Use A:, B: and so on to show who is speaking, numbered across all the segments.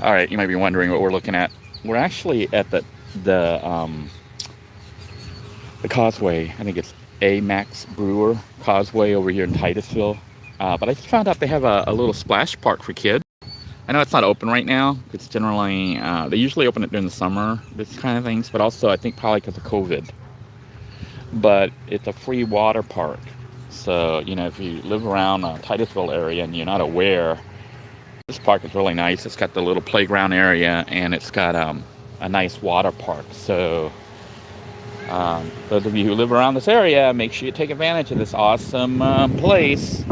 A: All right, you might be wondering what we're looking at. We're actually at the Causeway. I think it's A Max Brewer Causeway over here in Titusville. But I just found out they have a little splash park for kids. I know it's not open right now. It's generally, they usually open it during the summer, this kind of things, but also I think probably because of COVID. But it's a free water park. So, you know, if you live around Titusville area and you're not aware, this park is really nice. It's got the little playground area and it's got a nice water park. So those of you who live around this area, make sure you take advantage of this awesome place.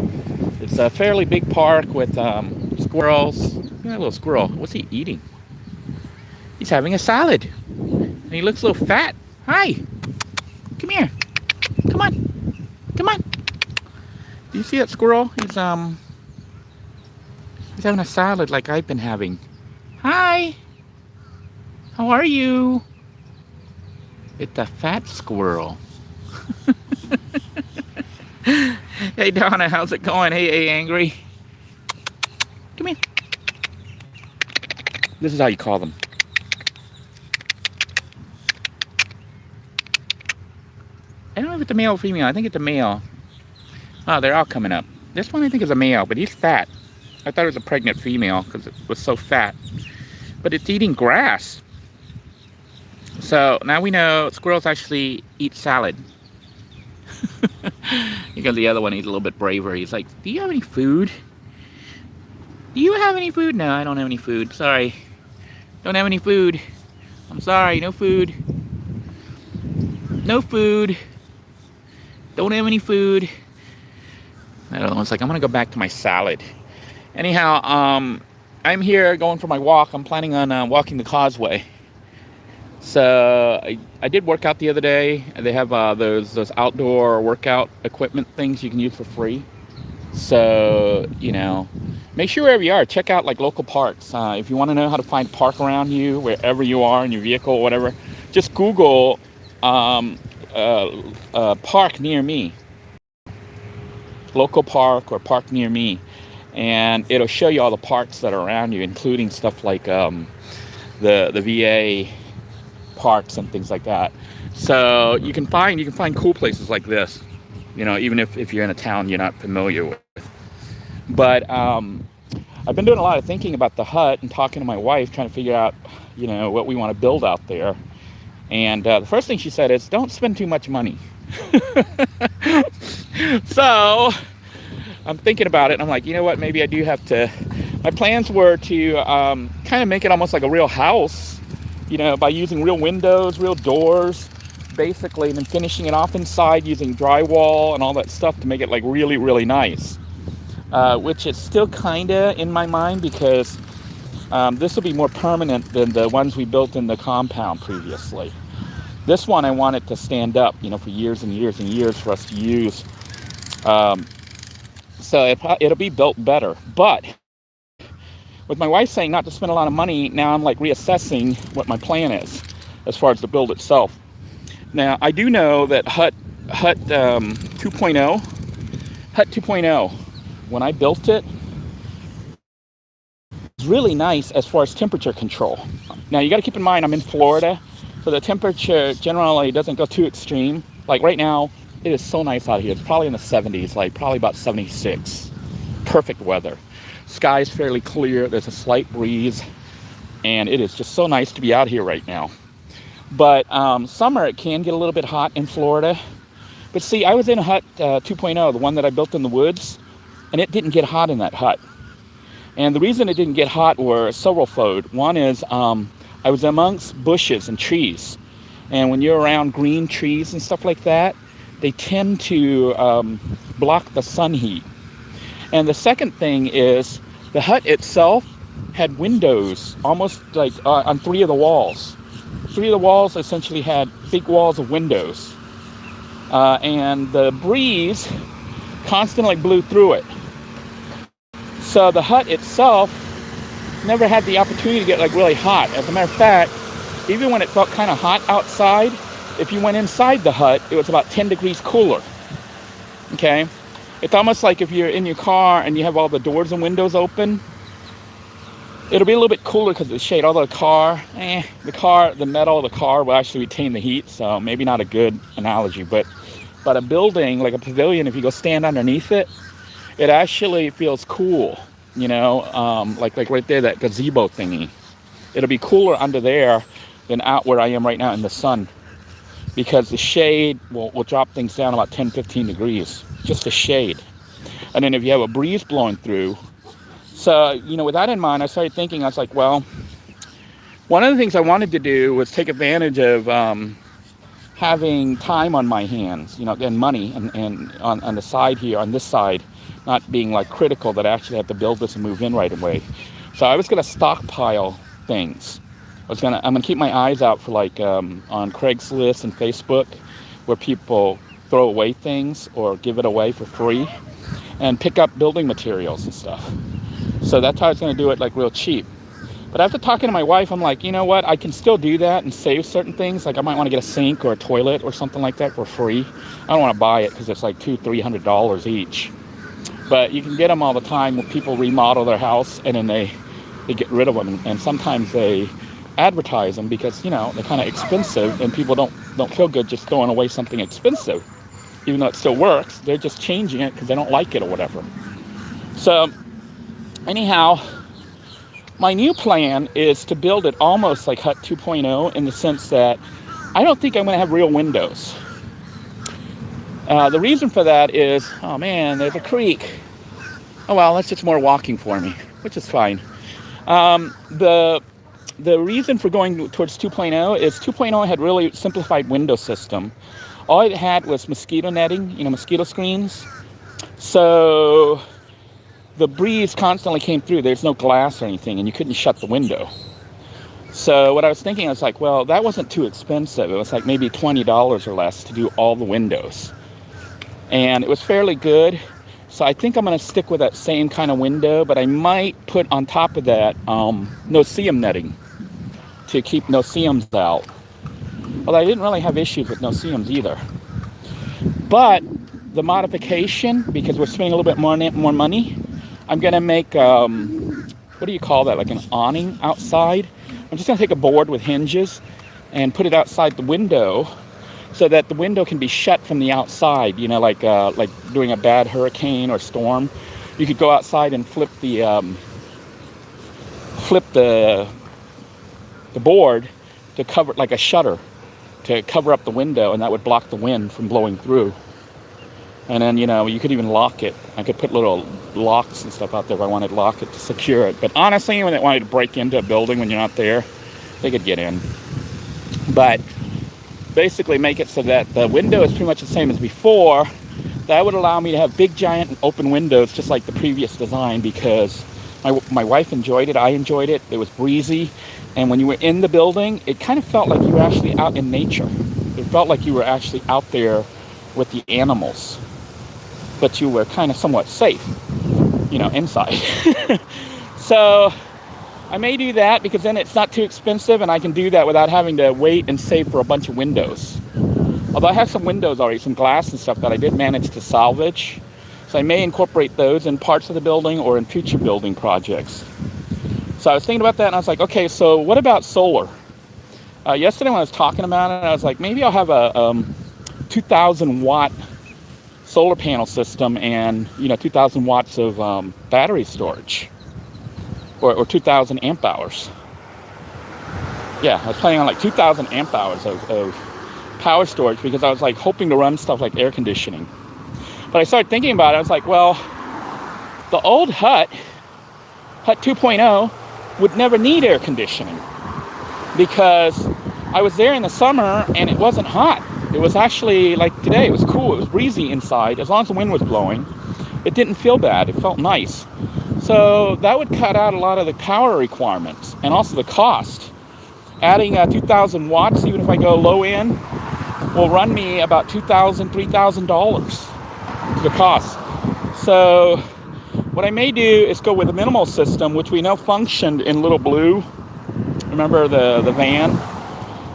A: It's a fairly big park with squirrels. Look at that little squirrel. What's he eating? He's having a salad. And he looks a little fat. Hi. Come here. Come on. Come on. Do you see that squirrel? He's having a salad like I've been having. Hi. How are you? It's a fat squirrel. Hey Donna, how's it going? Hey Angry. Come here. This is how you call them. I don't know if it's a male or female. I think it's a male. Oh, they're all coming up. This one I think is a male, but he's fat. I thought it was a pregnant female because it was so fat. But it's eating grass. So now we know squirrels actually eat salad. Because the other one, he's a little bit braver. He's like, do you have any food? Do you have any food? No, I don't have any food. Sorry. Don't have any food. I'm sorry, no food. No food. Don't have any food. I don't know, it's like, I'm gonna go back to my salad. Anyhow, I'm here going for my walk. I'm planning on walking the Causeway. So I did work out the other day. They have those outdoor workout equipment things you can use for free. So, you know, make sure wherever you are, check out like local parks. If you want to know how to find a park around you, wherever you are in your vehicle or whatever, just Google park near me. Local park or park near me. And it'll show you all the parks that are around you, including stuff like the VA parks and things like that. So you can find cool places like this, you know, even if you're in a town you're not familiar with. But I've been doing a lot of thinking about the hut and talking to my wife, trying to figure out, you know, what we want to build out there. And the first thing she said is, don't spend too much money. So I'm thinking about it, and I'm like, you know what, maybe I do have to. My plans were to kind of make it almost like a real house, you know, by using real windows, real doors, basically, and then finishing it off inside using drywall and all that stuff to make it like really, really nice. Which is still kind of in my mind because this will be more permanent than the ones we built in the compound previously. This one I want it to stand up, you know, for years and years and years for us to use. So it'll be built better. But with my wife saying not to spend a lot of money, now I'm like reassessing what my plan is as far as the build itself. Now, I do know that Hut 2.0, when I built it, was really nice as far as temperature control. Now, you got to keep in mind, I'm in Florida, so the temperature generally doesn't go too extreme. Like right now, it is so nice out here. It's probably in the 70s, like probably about 76. Perfect weather. Sky's fairly clear. There's a slight breeze, and it is just so nice to be out here right now. But summer, it can get a little bit hot in Florida. But see, I was in a Hut 2.0, the one that I built in the woods, and it didn't get hot in that hut. And the reason it didn't get hot were severalfold. One is I was amongst bushes and trees. And when you're around green trees and stuff like that, they tend to block the sun heat. And the second thing is the hut itself had windows almost like on three of the walls. Three of the walls essentially had big walls of windows. And the breeze constantly blew through it. So the hut itself never had the opportunity to get like really hot. As a matter of fact, even when it felt kind of hot outside, if you went inside the hut, it was about 10 degrees cooler. Okay? It's almost like if you're in your car and you have all the doors and windows open. It'll be a little bit cooler because of the shade. Although the metal of the car will actually retain the heat, so maybe not a good analogy. But a building like a pavilion, if you go stand underneath it, it actually feels cool. You know, like right there, that gazebo thingy. It'll be cooler under there than out where I am right now in the sun, because the shade will drop things down about 10-15 degrees, just the shade. And then if you have a breeze blowing through. So, you know, with that in mind, I started thinking, I was like, well, one of the things I wanted to do was take advantage of having time on my hands, you know, and money, and on the side here, on this side, not being like critical that I actually have to build this and move in right away. So I was going to stockpile things. I'm gonna keep my eyes out for like on Craigslist and Facebook, where people throw away things or give it away for free, and pick up building materials and stuff. So that's how I was going to do it, like real cheap. But after talking to my wife, I'm like, you know what? I can still do that and save certain things. Like I might want to get a sink or a toilet or something like that for free. I don't want to buy it because it's like $200-300 each. But you can get them all the time when people remodel their house, and then they get rid of them. And sometimes they advertise them because, you know, they're kind of expensive, and people don't feel good just throwing away something expensive. Even though it still works, they're just changing it because they don't like it or whatever. So anyhow, my new plan is to build it almost like Hut 2.0, in the sense that I don't think I'm going to have real windows. The reason for that is, oh man, there's a creek. Oh well, that's just more walking for me, which is fine. The reason for going towards 2.0 is 2.0 had really simplified window system. All it had was mosquito netting, you know, mosquito screens. So the breeze constantly came through. There's no glass or anything, and you couldn't shut the window. So what I was thinking, I was like, well, that wasn't too expensive. It was like maybe $20 or less to do all the windows. And it was fairly good. So I think I'm going to stick with that same kind of window, but I might put on top of that no-see-um netting to keep no-see-ums out. Although I didn't really have issues with no-see-ums either. But the modification, because we're spending a little bit more money, I'm going to make, what do you call that, like an awning outside? I'm just going to take a board with hinges and put it outside the window so that the window can be shut from the outside, you know, like during a bad hurricane or storm. You could go outside and flip the board to cover, like a shutter, to cover up the window, and that would block the wind from blowing through. And then, you know, you could even lock it. I could put little locks and stuff out there if I wanted to lock it to secure it. But honestly, when they wanted to break into a building when you're not there, they could get in. But basically make it so that the window is pretty much the same as before. That would allow me to have big, giant, open windows just like the previous design, because my wife enjoyed it. I enjoyed it. It was breezy. And when you were in the building, it kind of felt like you were actually out in nature. It felt like you were actually out there with the animals. But you were kind of somewhat safe, you know, inside. So I may do that, because then it's not too expensive, and I can do that without having to wait and save for a bunch of windows. Although I have some windows already, some glass and stuff that I did manage to salvage. So I may incorporate those in parts of the building or in future building projects. So I was thinking about that, and I was like, okay, so what about solar? Yesterday when I was talking about it, I was like, maybe I'll have a 2,000 watt solar panel system and, you know, 2,000 watts of battery storage, or 2,000 amp hours. Yeah, I was planning on like 2,000 amp hours of power storage, because I was like hoping to run stuff like air conditioning. But I started thinking about it. I was like, well, the old Hut 2.0 would never need air conditioning, because I was there in the summer and it wasn't hot. It was actually, like today, it was cool. It was breezy inside. As long as the wind was blowing, it didn't feel bad. It felt nice. So that would cut out a lot of the power requirements and also the cost. Adding 2,000 watts, even if I go low end, will run me about $2,000, $3,000 to the cost. So what I may do is go with a minimal system, which we know functioned in Little Blue. Remember the van?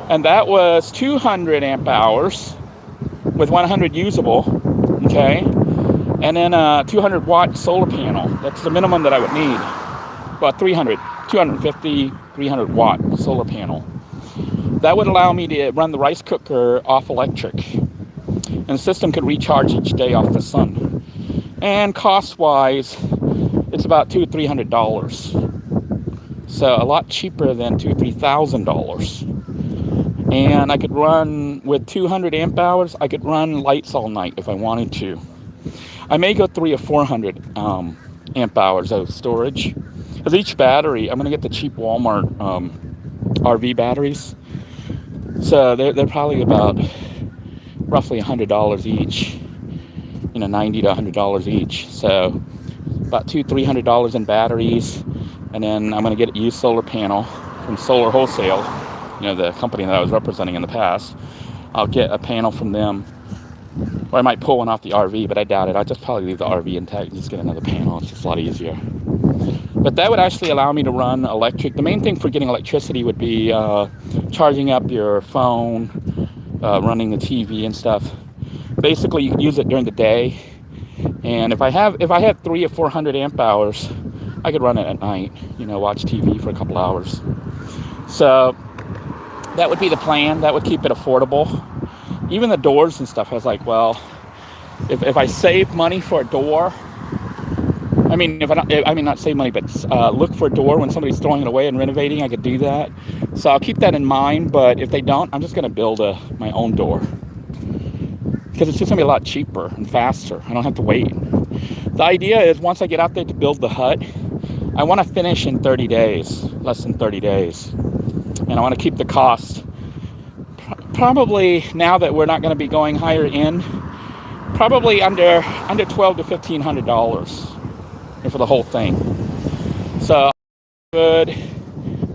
A: And that was 200 amp hours with 100 usable, okay? And then a 200 watt solar panel. That's the minimum that I would need. About 300 250, 300 watt solar panel. That would allow me to run the rice cooker off electric. And the system could recharge each day off the sun. And cost-wise, it's about $200 to $300. So a lot cheaper than $2,000 to $3,000. And I could run with 200 amp hours. I could run lights all night if I wanted to. I may go 300 or 400 amp hours of storage. Because each battery, I'm going to get the cheap Walmart RV batteries. So they're probably about roughly $100 each. You know, $90 to $100 each. So about $200 to $300 in batteries. And then I'm going to get a used solar panel from Solar Wholesale, you know, the company that I was representing in the past. I'll get a panel from them, or I might pull one off the RV, but I doubt it. I'll just probably leave the RV intact and just get another panel. It's just a lot easier. But that would actually allow me to run electric. The main thing for getting electricity would be charging up your phone, running the TV and stuff. Basically, you could use it during the day. And if I had 300 or 400 amp hours, I could run it at night, you know, watch TV for a couple hours. So that would be the plan. That would keep it affordable. Even the doors and stuff, I was like, well, if I save money for a door, not save money, but look for a door when somebody's throwing it away and renovating, I could do that. So I'll keep that in mind, but if they don't, I'm just going to build my own door. Because it's just going to be a lot cheaper and faster. I don't have to wait. The idea is once I get out there to build the hut, I want to finish in 30 days, less than 30 days. And I want to keep the cost. Probably now that we're not going to be going higher end, probably under $1,200 to $1,500 for the whole thing. So good.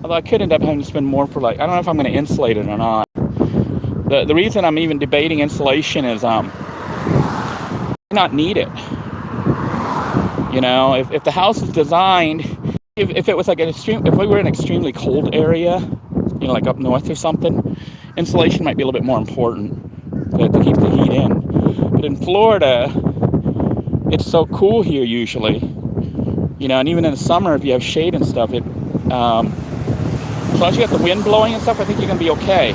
A: Although I could end up having to spend more for, like, I don't know if I'm going to insulate it or not. The reason I'm even debating insulation is not need it. You know, if the house is designed, if it was like if we were in an extremely cold area, you know, like up north or something, insulation might be a little bit more important to keep the heat in. But in Florida, it's so cool here usually, you know, and even in the summer, if you have shade and stuff, as long as you got the wind blowing and stuff, I think you're gonna be okay.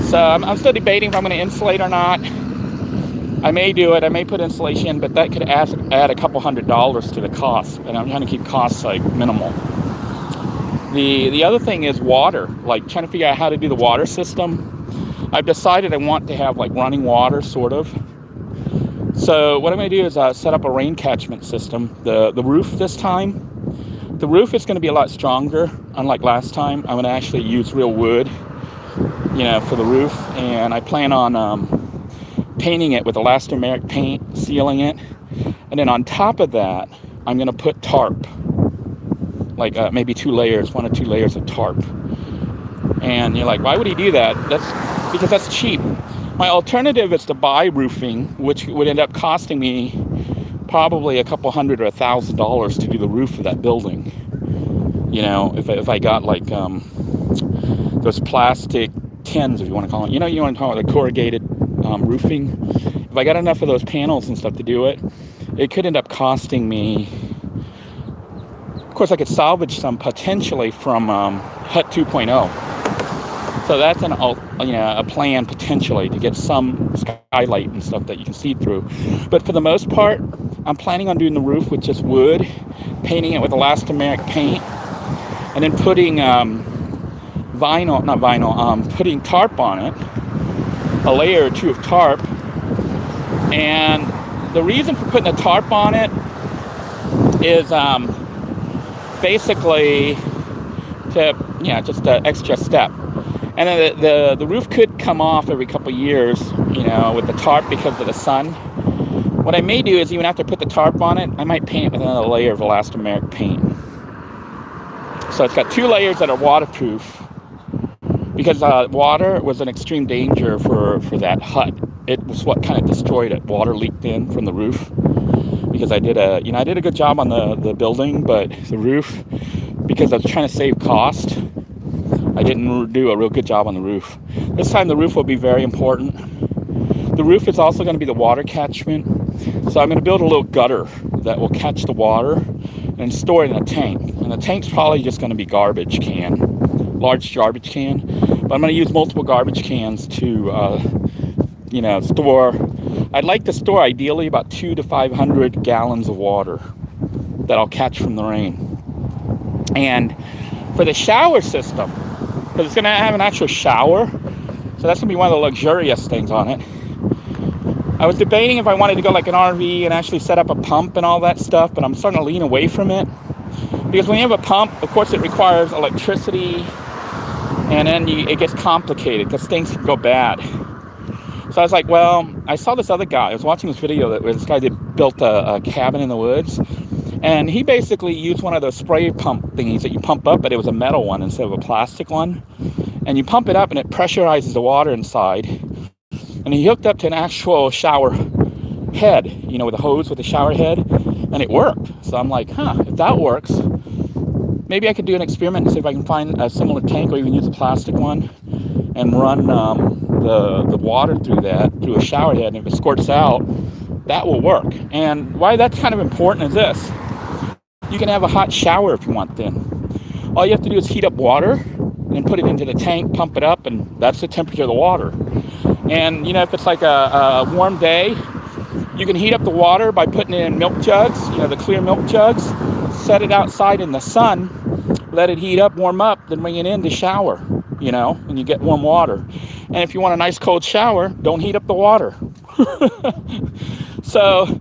A: So I'm still debating if I'm gonna insulate or not. I may do it. I may put insulation, but that could add a couple $100 to the cost, and I'm trying to keep costs like minimal. The other thing is water, like trying to figure out how to do the water system. I've decided I want to have like running water, sort of. So what I'm going to do is set up a rain catchment system. The roof this time, the roof is going to be a lot stronger, unlike last time. I'm going to actually use real wood, you know, for the roof, and I plan on painting it with elastomeric paint, sealing it, and then on top of that, I'm going to put tarp, like maybe 1 or 2 layers of tarp. And you're like, why would he do that? That's because that's cheap. My alternative is to buy roofing, which would end up costing me probably a couple $100 or $1,000 to do the roof of that building. You know, if I got like those plastic tins, if you want to call it, you want to call it the corrugated roofing. If I got enough of those panels and stuff to do it, it could end up costing me. Of course, I could salvage some potentially from Hut 2.0. So that's a plan potentially to get some skylight and stuff that you can see through. But for the most part, I'm planning on doing the roof with just wood, painting it with elastomeric paint, and then putting putting tarp on it. A layer or 2 of tarp, and the reason for putting a tarp on it is basically just an extra step. And then the roof could come off every couple years, you know, with the tarp because of the sun. What I may do is, even after I put the tarp on it, I might paint it with another layer of elastomeric paint. So it's got 2 layers that are waterproof, because water was an extreme danger for that hut. It was what kind of destroyed it. Water leaked in from the roof, because I did a good job on the building, but the roof, because I was trying to save cost, I didn't do a real good job on the roof. This time the roof will be very important. The roof is also going to be the water catchment. So I'm going to build a little gutter that will catch the water and store it in a tank. And the tank's probably just going to be garbage can, large garbage can. But I'm going to use multiple garbage cans to, store. I'd like to store ideally about 200 to 500 gallons of water that I'll catch from the rain. And for the shower system, because it's going to have an actual shower, so that's going to be one of the luxurious things on it. I was debating if I wanted to go like an RV and actually set up a pump and all that stuff, but I'm starting to lean away from it. Because when you have a pump, of course it requires electricity, and then it gets complicated because things can go bad. So I was like, well, I saw this other guy. I was watching this video where this guy built a cabin in the woods. And he basically used one of those spray pump thingies that you pump up, but it was a metal one instead of a plastic one. And you pump it up and it pressurizes the water inside. And he hooked up to an actual shower head, with a hose with a shower head. And it worked. So I'm like, if that works, maybe I could do an experiment and see if I can find a similar tank or even use a plastic one and run the water through a shower head. And if it squirts out, that will work. And why that's kind of important is this. You can have a hot shower if you want then. All you have to do is heat up water and put it into the tank, pump it up, and that's the temperature of the water. And, if it's like a warm day, you can heat up the water by putting it in milk jugs, the clear milk jugs, set it outside in the sun, let it heat up, warm up, then bring it in to shower, and you get warm water. And if you want a nice cold shower, don't heat up the water. So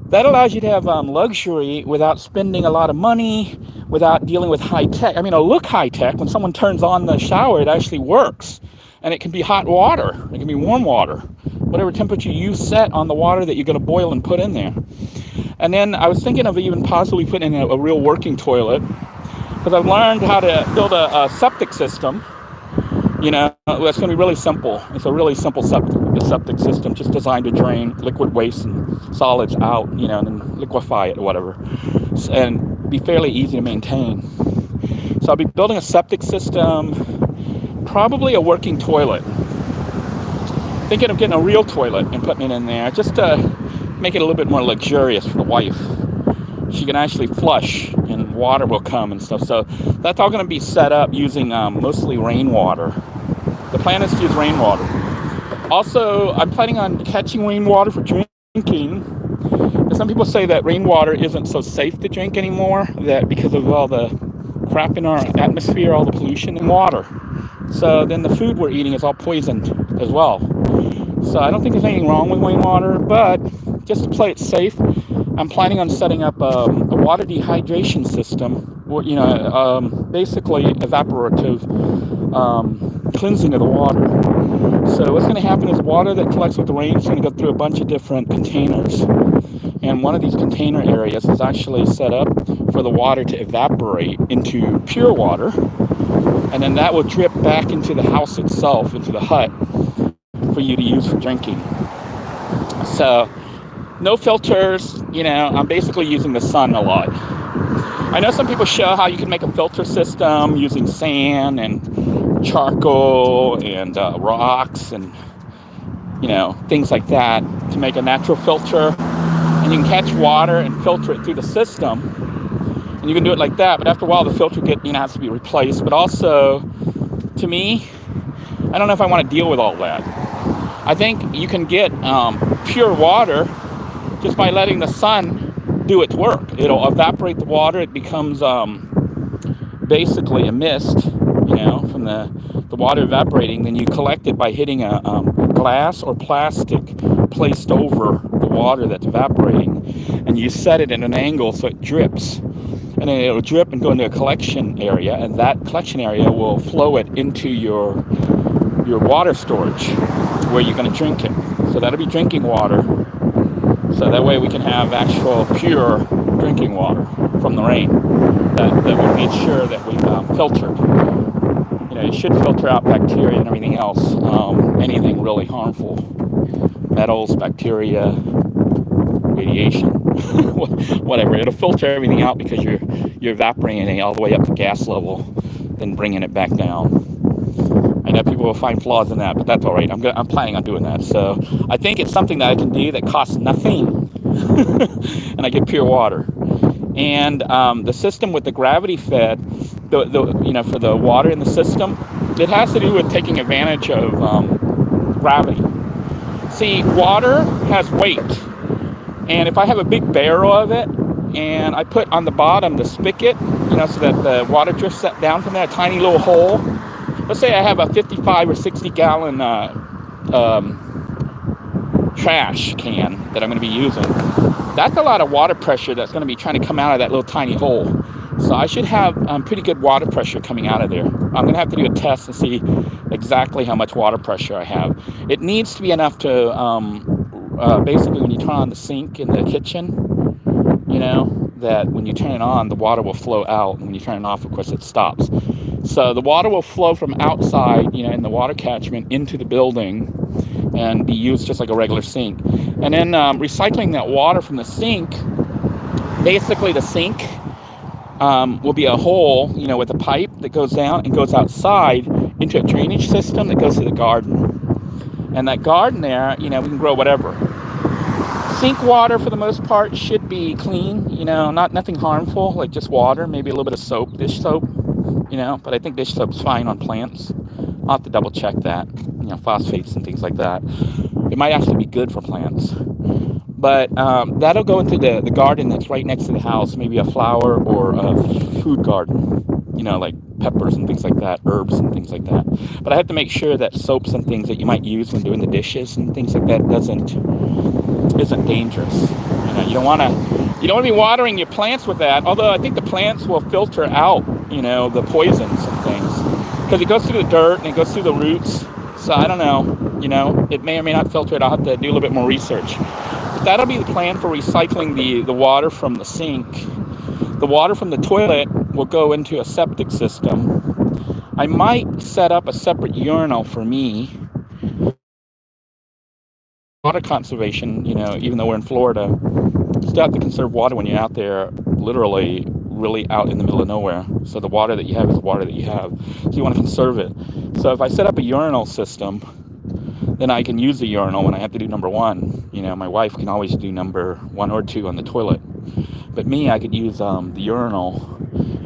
A: that allows you to have luxury without spending a lot of money, without dealing with high tech. I mean, it'll look high tech. When someone turns on the shower, it actually works. And it can be hot water. It can be warm water. Whatever temperature you set on the water that you're going to boil and put in there. And then I was thinking of even possibly putting in a real working toilet. Because I've learned how to build a septic system. It's going to be really simple. It's a really simple septic system, just designed to drain liquid waste and solids out, and then liquefy it or whatever, and be fairly easy to maintain. So I'll be building a septic system, probably a working toilet. Thinking of getting a real toilet and putting it in there, just to make it a little bit more luxurious for the wife. She can actually flush and water will come and stuff. So that's all going to be set up using mostly rainwater. The plan is to use rainwater. Also, I'm planning on catching rainwater for drinking. Some people say that rainwater isn't so safe to drink anymore, that because of all the crap in our atmosphere, all the pollution in water. So then the food we're eating is all poisoned as well. So I don't think there's anything wrong with rainwater, but just to play it safe, I'm planning on setting up a water dehydration system, basically evaporative cleansing of the water. So what's going to happen is water that collects with the rain is going to go through a bunch of different containers. And one of these container areas is actually set up for the water to evaporate into pure water. And then that will drip back into the house itself, into the hut, for you to use for drinking. So no filters, I'm basically using the sun a lot. I know some people show how you can make a filter system using sand and charcoal and rocks and, things like that to make a natural filter. And you can catch water and filter it through the system. And you can do it like that. But after a while, the filter has to be replaced. But also, to me, I don't know if I want to deal with all that. I think you can get pure water just by letting the sun do its work. It'll evaporate the water. It becomes basically a mist, from the water evaporating. Then you collect it by hitting a glass or plastic placed over the water that's evaporating. And you set it at an angle so it drips. And then it'll drip and go into a collection area. And that collection area will flow it into your water storage where you're going to drink it. So that'll be drinking water. So that way we can have actual pure drinking water from the rain that we made sure that we filtered. It should filter out bacteria and everything else, anything really harmful, metals, bacteria, radiation, whatever. It'll filter everything out because you're evaporating it all the way up to gas level, then bringing it back down. I know people will find flaws in that, but that's all right. I'm planning on doing that. So I think it's something that I can do that costs nothing, and I get pure water. And the system with the gravity fed, for the water in the system, it has to do with taking advantage of gravity. See, water has weight, and if I have a big barrel of it, and I put on the bottom the spigot, so that the water drifts down from that tiny little hole. Let's say I have a 55 or 60 gallon trash can that I'm going to be using. That's a lot of water pressure that's going to be trying to come out of that little tiny hole. So I should have pretty good water pressure coming out of there. I'm going to have to do a test and see exactly how much water pressure I have. It needs to be enough to basically when you turn on the sink in the kitchen, that when you turn it on, the water will flow out. And when you turn it off, of course, it stops. So the water will flow from outside, in the water catchment into the building and be used just like a regular sink. And then recycling that water from the sink, basically the sink will be a hole, with a pipe that goes down and goes outside into a drainage system that goes to the garden. And that garden there, we can grow whatever. Sink water, for the most part, should be clean, nothing harmful, like just water, maybe a little bit of soap, dish soap, but I think dish soap's fine on plants. I'll have to double check that, phosphates and things like that. It might actually be good for plants. But that'll go into the garden that's right next to the house, maybe a flower or a food garden, like peppers and things like that, herbs and things like that. But I have to make sure that soaps and things that you might use when doing the dishes and things like that isn't dangerous. You don't want to be watering your plants with that. Although I think the plants will filter out, the poisons and things, because it goes through the dirt and it goes through the roots. So I don't know. It may or may not filter it. I'll have to do a little bit more research. But that'll be the plan for recycling the water from the sink. The water from the toilet will go into a septic system. I might set up a separate urinal for me. Water conservation, even though we're in Florida, you still have to conserve water when you're out there, literally really out in the middle of nowhere. So the water that you have is the water that you have. So you want to conserve it. So if I set up a urinal system, then I can use the urinal when I have to do number one. My wife can always do number 1 or 2 on the toilet. But me, I could use the urinal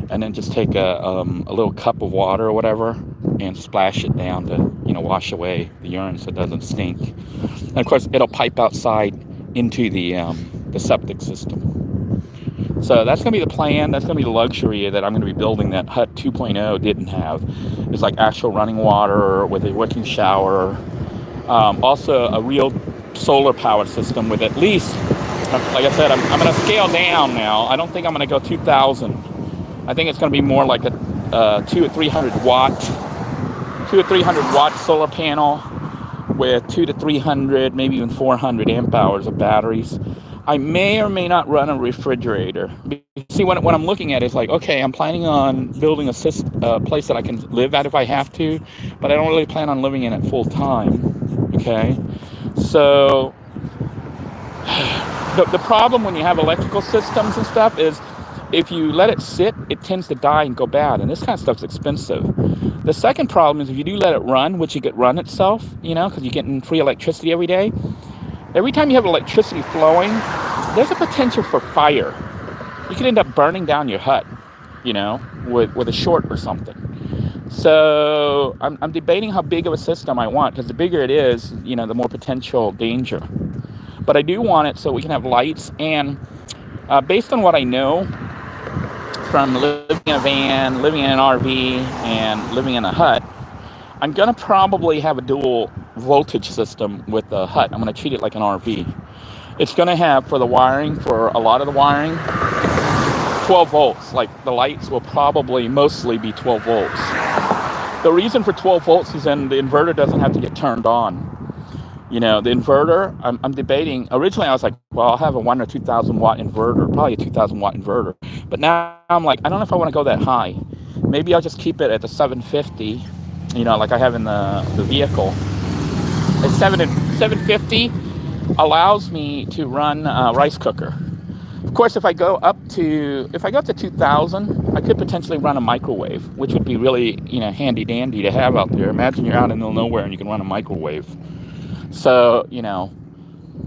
A: and then just take a little cup of water or whatever and splash it down to, wash away the urine so it doesn't stink. And of course, it'll pipe outside into the septic system. So that's going to be the plan. That's going to be the luxury that I'm going to be building that Hut 2.0 didn't have. It's like actual running water with a working shower. Also a real solar powered system with at least, like I said, I'm going to scale down now. I don't think I'm going to go 2,000. I think it's going to be more like a 2 or 300 watt solar panel with 2 to 300, maybe even 400 amp hours of batteries. I may or may not run a refrigerator. See, what I'm looking at is like, okay, I'm planning on building a place that I can live at if I have to, but I don't really plan on living in it full time. Okay, so the problem when you have electrical systems and stuff is if you let it sit, it tends to die and go bad, and this kind of stuff's expensive. The second problem is if you do let it run, which it could run itself, because you're getting free electricity every day. Every time you have electricity flowing, there's a potential for fire. You could end up burning down your hut, with a short or something. So I'm debating how big of a system I want, because the bigger it is, the more potential danger. But I do want it so we can have lights, and based on what I know from living in a van, living in an RV, and living in a hut, I'm going to probably have a dual voltage system with the hut. I'm going to treat it like an RV. It's going to have, for the wiring, for a lot of the wiring, 12 volts. Like the lights will probably mostly be 12 volts. The reason for 12 volts is then the inverter doesn't have to get turned on. The inverter, I'm debating. Originally, I was like, well, I'll have a 1,000 or 2,000 watt inverter, probably a 2,000 watt inverter. But now I'm like, I don't know if I want to go that high. Maybe I'll just keep it at the 750, like I have in the vehicle. At 750 allows me to run a rice cooker. Of course, if I go up to 2,000, I could potentially run a microwave, which would be really, handy dandy to have out there. Imagine you're out in the middle of nowhere and you can run a microwave. So,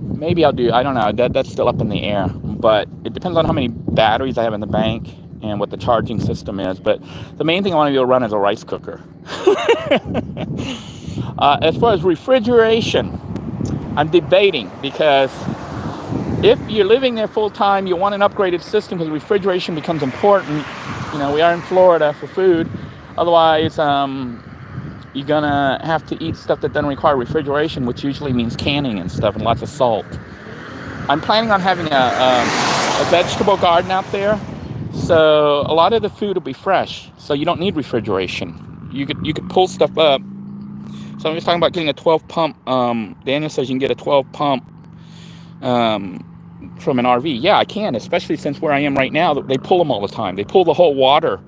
A: maybe I'll do, I don't know, that's still up in the air, but it depends on how many batteries I have in the bank and what the charging system is. But the main thing I want to be able to run is a rice cooker. As far as refrigeration, I'm debating, because if you're living there full time, you want an upgraded system because refrigeration becomes important. You know, we are in Florida for food. Otherwise, you're gonna have to eat stuff that doesn't require refrigeration, which usually means canning and stuff and lots of salt. I'm planning on having a vegetable garden out there, so a lot of the food will be fresh, so you don't need refrigeration. You could pull stuff up. So I'm just talking about getting a 12 pump. Daniel says you can get a 12 pump from an RV. Yeah, I can, especially since where I am right now, they pull them all the time. They pull the whole water.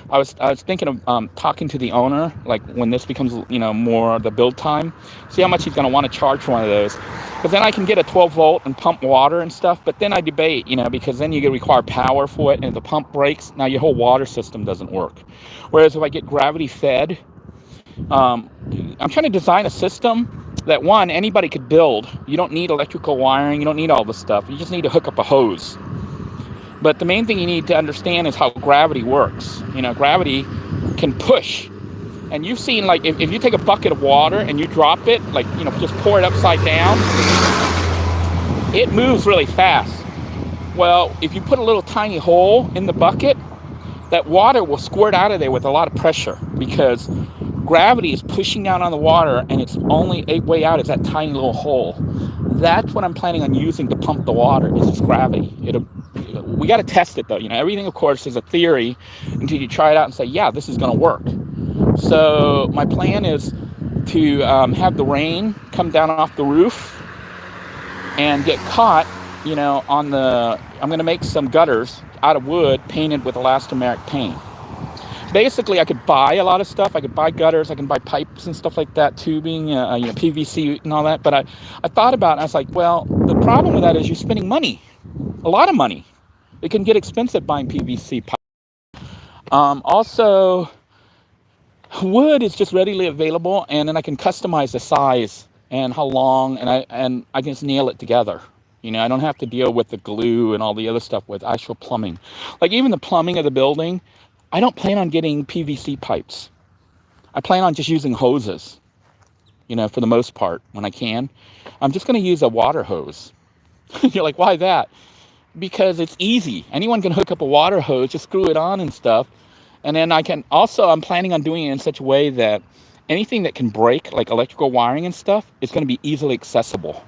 A: I was thinking of talking to the owner, like when this becomes, you know, more the build time, see how much he's going to want to charge for one of those. But then I can get a 12 volt and pump water and stuff. But then I debate, you know, because then you require power for it, and if the pump breaks, now your whole water system doesn't work. Whereas if I get gravity fed, I'm trying to design a system that, one, anybody could build. You don't need electrical wiring. You don't need all this stuff. You just need to hook up a hose. But the main thing you need to understand is how gravity works. You know, gravity can push. And you've seen, like, if you take a bucket of water and you drop it, like, you know, just pour it upside down, it moves really fast. Well, if you put a little tiny hole in the bucket, that water will squirt out of there with a lot of pressure, because gravity is pushing down on the water, and it's only a way out is that tiny little hole. That's what I'm planning on using to pump the water, is this gravity. We got to test it, though. You know, everything, of course, is a theory until you try it out and say, yeah, this is going to work. So my plan is to have the rain come down off the roof and get caught, you know, on the, I'm going to make some gutters out of wood painted with elastomeric paint. Basically, I could buy a lot of stuff. I could buy gutters. I can buy pipes and stuff like that, tubing, you know, PVC and all that. But I thought about it. I was like, well, the problem with that is you're spending money, a lot of money. It can get expensive buying PVC pipe. Also, wood is just readily available, and then I can customize the size and how long, and I can just nail it together. You know, I don't have to deal with the glue and all the other stuff with actual plumbing. Like, even the plumbing of the building, I don't plan on getting PVC pipes. I plan on just using hoses, you know, for the most part when I can. I'm just going to use a water hose. You're like, why that? Because it's easy. Anyone can hook up a water hose, just screw it on and stuff. And then I'm planning on doing it in such a way that anything that can break, like electrical wiring and stuff, is going to be easily accessible.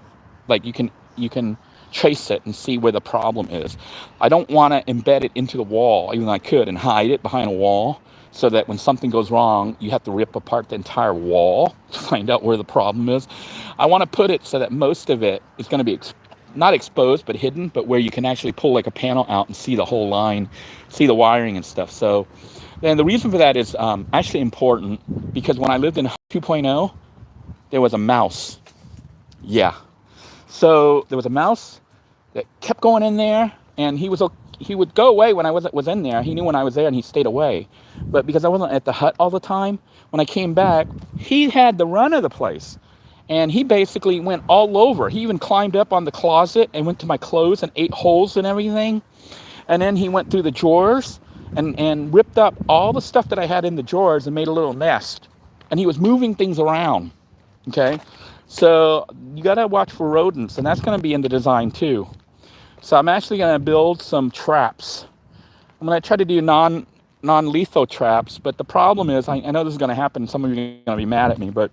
A: Like, you can trace it and see where the problem is. I don't want to embed it into the wall, even though I could, and hide it behind a wall, so that when something goes wrong, you have to rip apart the entire wall to find out where the problem is. I want to put it so that most of it is going to be not exposed, but hidden, but where you can actually pull like a panel out and see the whole line, see the wiring and stuff. So then the reason for that is actually important, because when I lived in 2.0, there was a mouse. Yeah. So there was a mouse that kept going in there, and he would go away when I was in there. He knew when I was there, and he stayed away. But because I wasn't at the hut all the time, when I came back, he had the run of the place. And he basically went all over. He even climbed up on the closet and went to my clothes and ate holes and everything. And then he went through the drawers and ripped up all the stuff that I had in the drawers and made a little nest. And he was moving things around, okay? So you got to watch for rodents, and that's going to be in the design too. So I'm actually going to build some traps. I'm going to try to do non-lethal traps, but the problem is, I know this is going to happen. Some of you are going to be mad at me, but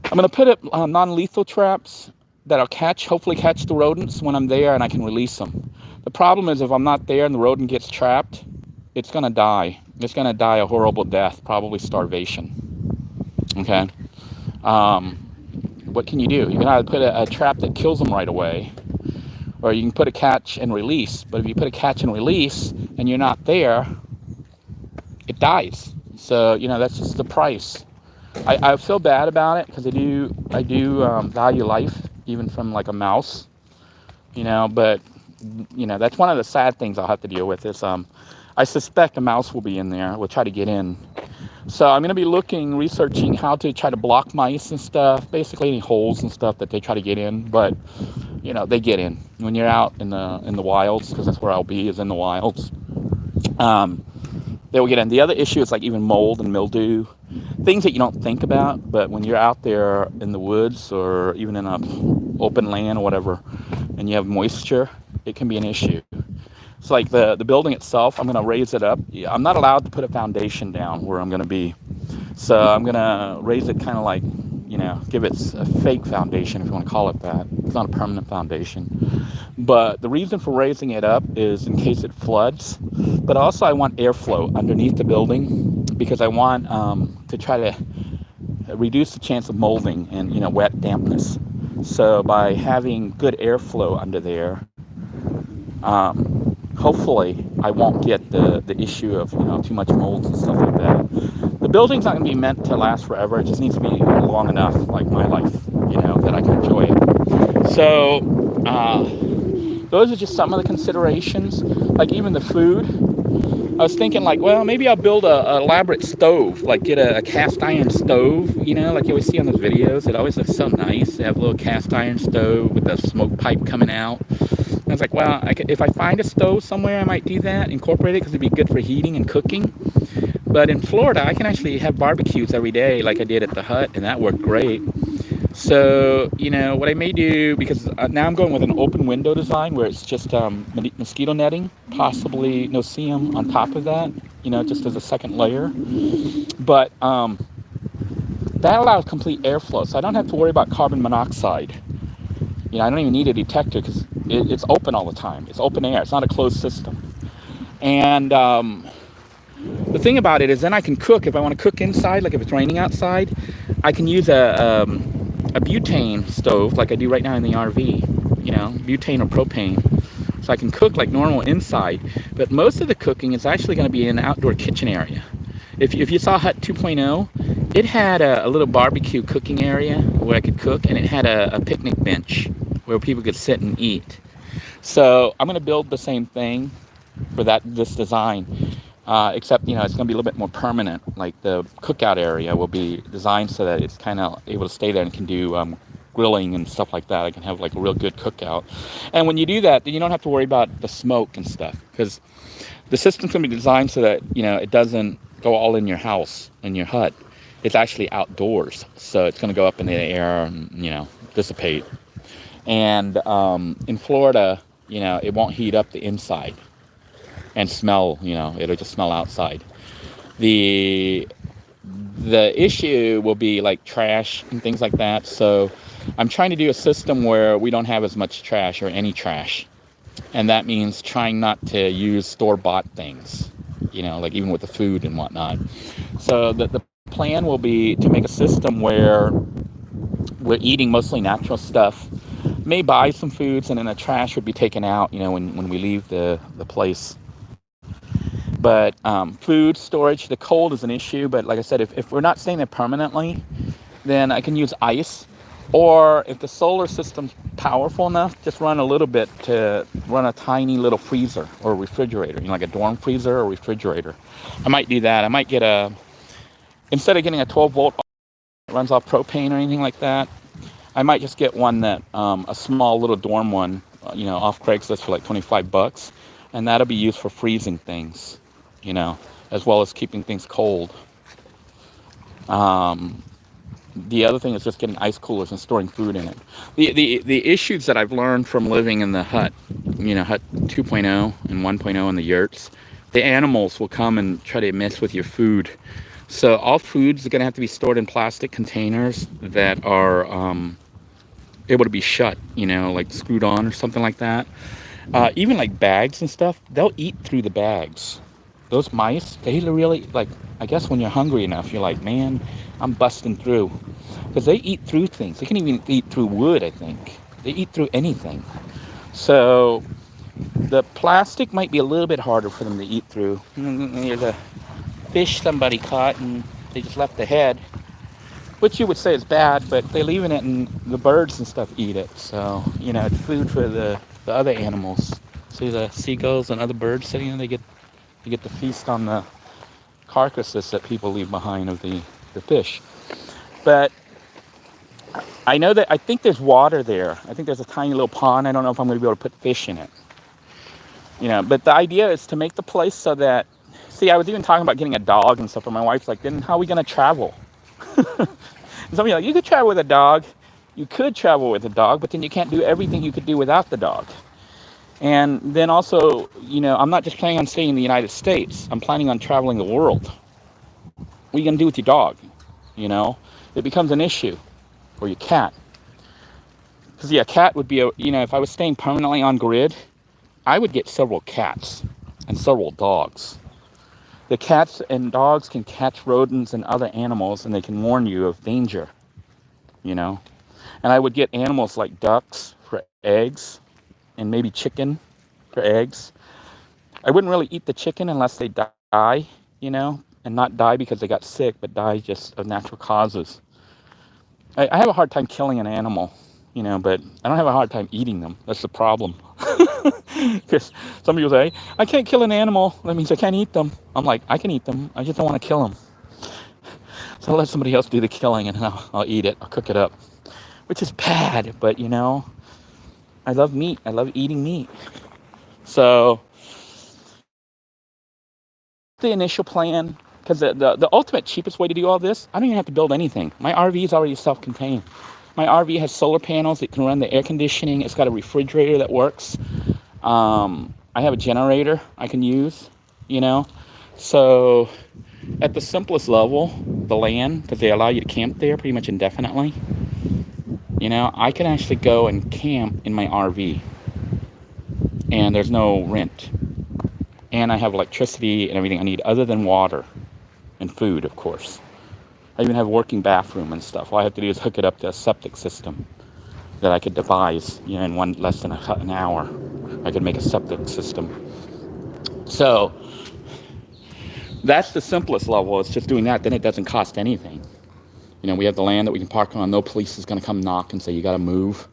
A: I'm going to put up non-lethal traps that'll hopefully catch the rodents when I'm there, and I can release them. The problem is, if I'm not there and the rodent gets trapped, it's going to die. It's going to die a horrible death, probably starvation. Okay? What can you do? You can either put a trap that kills them right away, or you can put a catch and release. But if you put a catch and release and you're not there, it dies. So, you know, that's just the price. I feel bad about it, because I do value life, even from like a mouse, you know. But, you know, that's one of the sad things I'll have to deal with is I suspect a mouse will be in there. We'll try to get in. So I'm going to be researching how to try to block mice and stuff, basically any holes and stuff that they try to get in. But you know, they get in when you're out in the wilds, because that's where I'll be, is in the wilds. They will get in. The other issue is like even mold and mildew, things that you don't think about, but when you're out there in the woods or even in a open land or whatever, and you have moisture, it can be an issue. It's like the building itself, I'm going to raise it up. I'm not allowed to put a foundation down where I'm going to be. So I'm going to raise it kind of like, you know, give it a fake foundation, if you want to call it that. It's not a permanent foundation. But the reason for raising it up is in case it floods. But also I want airflow underneath the building, because I want to try to reduce the chance of molding and, you know, wet dampness. So by having good airflow under there, hopefully I won't get the issue of, you know, too much mold and stuff like that. The building's not going to be meant to last forever. It just needs to be long enough, like my life, you know, that I can enjoy it. So those are just some of the considerations. Like even the food, I was thinking like, well, maybe I'll build a elaborate stove, like get a cast iron stove, you know, like you always see on those videos. It always looks so nice. They have a little cast iron stove with a smoke pipe coming out. I was like, well, if I find a stove somewhere, I might do that, incorporate it, because it'd be good for heating and cooking. But in Florida, I can actually have barbecues every day like I did at the hut, and that worked great. So, you know, what I may do, because now I'm going with an open window design where it's just mosquito netting, possibly no-see-um on top of that, you know, just as a second layer. But that allows complete airflow, so I don't have to worry about carbon monoxide. You know, I don't even need a detector because it's open all the time. It's open air. It's not a closed system. And the thing about it is then I can cook. If I want to cook inside, like if it's raining outside, I can use a butane stove like I do right now in the RV, you know, butane or propane. So I can cook like normal inside. But most of the cooking is actually going to be in an outdoor kitchen area. If you saw Hut 2.0, it had a little barbecue cooking area where I could cook, and it had a picnic bench where people could sit and eat. So I'm going to build the same thing for this design, except, you know, it's going to be a little bit more permanent. Like the cookout area will be designed so that it's kind of able to stay there and can do grilling and stuff like that. I can have like a real good cookout. And when you do that, then you don't have to worry about the smoke and stuff, because the system's going to be designed so that, you know, it doesn't go all in your house, in your hut. It's actually outdoors, so it's going to go up in the air and, you know, dissipate. And in Florida, you know, it won't heat up the inside and smell, you know, it'll just smell outside. The issue will be like trash and things like that. So I'm trying to do a system where we don't have as much trash or any trash. And that means trying not to use store-bought things, you know, like even with the food and whatnot. So the plan will be to make a system where we're eating mostly natural stuff. May buy some foods, and then the trash would be taken out, you know, when we leave the place. But food storage, the cold is an issue. But like I said, if we're not staying there permanently, then I can use ice. Or if the solar system's powerful enough, just run a little bit to run a tiny little freezer or refrigerator, you know, like a dorm freezer or refrigerator. I might do that. I might get instead of getting a 12-volt that runs off propane or anything like that, I might just get one that, a small little dorm one, you know, off Craigslist for like $25. And that'll be used for freezing things, you know, as well as keeping things cold. The other thing is just getting ice coolers and storing food in it. The issues that I've learned from living in the hut, you know, Hut 2.0 and 1.0 in the yurts, the animals will come and try to mess with your food. So all foods are going to have to be stored in plastic containers that are able to be shut, you know, like screwed on or something like that. Even like bags and stuff, they'll eat through the bags. Those mice, they really, like, I guess when you're hungry enough, you're like, man, I'm busting through. Because they eat through things. They can even eat through wood, I think. They eat through anything. So the plastic might be a little bit harder for them to eat through. There's a fish somebody caught, and they just left the head, which you would say is bad, but they're leaving it, and the birds and stuff eat it. So, you know, it's food for the other animals. See the seagulls and other birds sitting there, they get to feast on the carcasses that people leave behind of the fish. But I know that, I think there's water there. I think there's a tiny little pond. I don't know if I'm going to be able to put fish in it. You know, but the idea is to make the place so that, see, I was even talking about getting a dog and stuff, and my wife's like, then how are we going to travel? Somebody like, you could travel with a dog. You could travel with a dog, but then you can't do everything you could do without the dog. And then also, you know, I'm not just planning on staying in the United States. I'm planning on traveling the world. What are you going to do with your dog? You know, it becomes an issue. Or your cat. Because, yeah, cat would be, you know, if I was staying permanently on grid, I would get several cats and several dogs. The cats and dogs can catch rodents and other animals, and they can warn you of danger, you know. And I would get animals like ducks for eggs, and maybe chicken for eggs. I wouldn't really eat the chicken unless they die, you know, and not die because they got sick, but die just of natural causes. I have a hard time killing an animal, you know, but I don't have a hard time eating them. That's the problem. Because some people say, I can't kill an animal. That means I can't eat them. I'm like, I can eat them. I just don't want to kill them. So I'll let somebody else do the killing, and I'll eat it. I'll cook it up, which is bad. But, you know, I love meat. I love eating meat. So the initial plan, because the ultimate cheapest way to do all this, I don't even have to build anything. My RV is already self-contained. My RV has solar panels. It can run the air conditioning. It's got a refrigerator that works. I have a generator I can use, you know. So at the simplest level, the land, because they allow you to camp there pretty much indefinitely, you know, I can actually go and camp in my RV. And there's no rent. And I have electricity and everything I need other than water and food, of course. I even have a working bathroom and stuff. All I have to do is hook it up to a septic system that I could devise, you know, in less than an hour. I could make a septic system. So that's the simplest level. It's just doing that. Then it doesn't cost anything. You know, we have the land that we can park on. No police is going to come knock and say, you got to move.